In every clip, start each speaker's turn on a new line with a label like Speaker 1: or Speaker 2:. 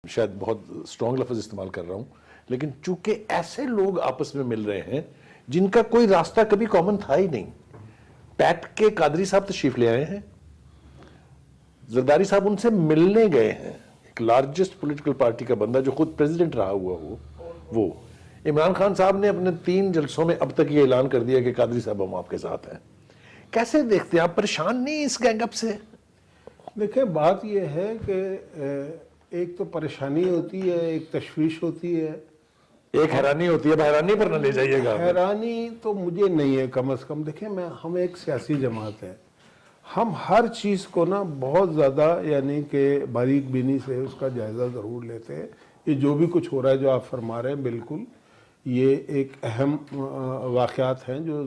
Speaker 1: شاید بہت اسٹرانگ لفظ استعمال کر رہا ہوں، لیکن چونکہ ایسے لوگ آپس میں مل رہے ہیں جن کا کوئی راستہ کبھی کامن تھا ہی نہیں. پیٹ کے قادری صاحب تشریف لے آئے ہیں، زرداری صاحب ان سے ملنے گئے ہیں. ایک لارجسٹ پولیٹیکل پارٹی کا بندہ جو خود پریزیڈنٹ رہا ہوا ہو، وہ عمران خان صاحب نے اپنے 3 جلسوں میں اب تک یہ اعلان کر دیا کہ قادری صاحب ہم آپ کے ساتھ ہیں. کیسے دیکھتے ہیں آپ؟ پریشان نہیں اس گینگ اپ سے؟
Speaker 2: دیکھیں بات یہ ہے کہ ایک تو پریشانی ہوتی ہے، ایک تشویش ہوتی ہے،
Speaker 1: ایک حیرانی ہوتی ہے. اب حیرانی پر نہ لے جائیے گا.
Speaker 2: حیرانی تو مجھے نہیں ہے کم از کم. دیکھیں ہم ایک سیاسی جماعت ہے، ہم ہر چیز کو نا بہت زیادہ یعنی کہ باریک بینی سے اس کا جائزہ ضرور لیتے ہیں. یہ جو بھی کچھ ہو رہا ہے جو آپ فرما رہے ہیں بالکل یہ ایک اہم واقعات ہیں جو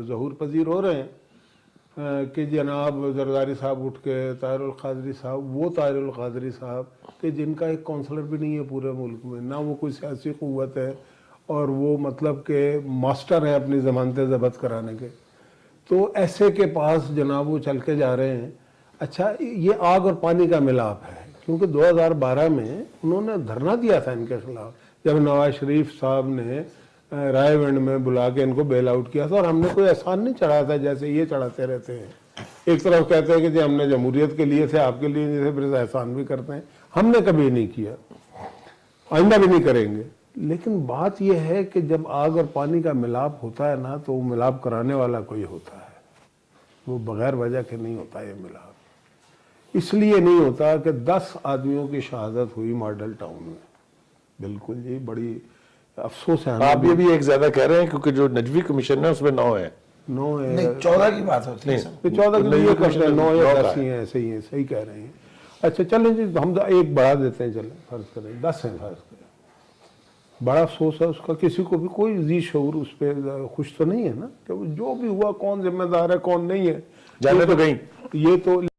Speaker 2: ظہور پذیر ہو رہے ہیں کہ جناب زرداری صاحب اٹھ کے طاہر القادری صاحب، وہ طاہر القادری صاحب کہ جن کا ایک کونسلر بھی نہیں ہے پورے ملک میں، نہ وہ کوئی سیاسی قوت ہے اور وہ مطلب کہ ماسٹر ہیں اپنی ضمانتیں ضبط کرانے کے، تو ایسے کے پاس جناب وہ چل کے جا رہے ہیں. اچھا یہ آگ اور پانی کا ملاپ ہے، کیونکہ 2012 میں انہوں نے دھرنا دیا تھا ان کے خلاف جب نواز شریف صاحب نے رائے ونڈ میں بلا کے ان کو بیل آؤٹ کیا تھا، اور ہم نے کوئی احسان نہیں چڑھایا تھا جیسے یہ چڑھاتے رہتے ہیں. ایک طرف کہتے ہیں کہ جی ہم نے جمہوریت کے لیے تھے، آپ کے لیے نہیں تھے، پھر احسان بھی کرتے ہیں. ہم نے کبھی نہیں کیا، آئندہ بھی نہیں کریں گے. لیکن بات یہ ہے کہ جب آگ اور پانی کا ملاپ ہوتا ہے نا تو وہ ملاپ کرانے والا کوئی ہوتا ہے، وہ بغیر وجہ کے نہیں ہوتا یہ ملاپ. اس لیے نہیں ہوتا کہ 10 آدمیوں کی شہادت ہوئی ماڈل ٹاؤن میں. بالکل جی بڑی افسوس ہے.
Speaker 1: آپ یہ بھی ایک زیادہ کہہ رہے ہیں کیونکہ جو نجوی کمیشن ہے اس میں 9 ہے.
Speaker 2: 9 ہے،
Speaker 3: نہیں 14 کی بات ہوتی ہے.
Speaker 2: 14 کے لیے کرتے ہیں، 9 یا 10 ہی ہیں، ایسے ہی ہیں. صحیح کہہ رہے ہیں. اچھا چلیں جی ہم ایک بڑھا دیتے ہیں، چلیں فرض کریں 10 ہیں فرض کریں. بڑا افسوس ہے اس کا، کسی کو بھی کوئی ذی شعور اس پہ خوش تو نہیں ہے نا کہ جو بھی ہوا کون ذمہ دار ہے کون نہیں ہے.
Speaker 1: جانے تو گئی
Speaker 2: یہ تو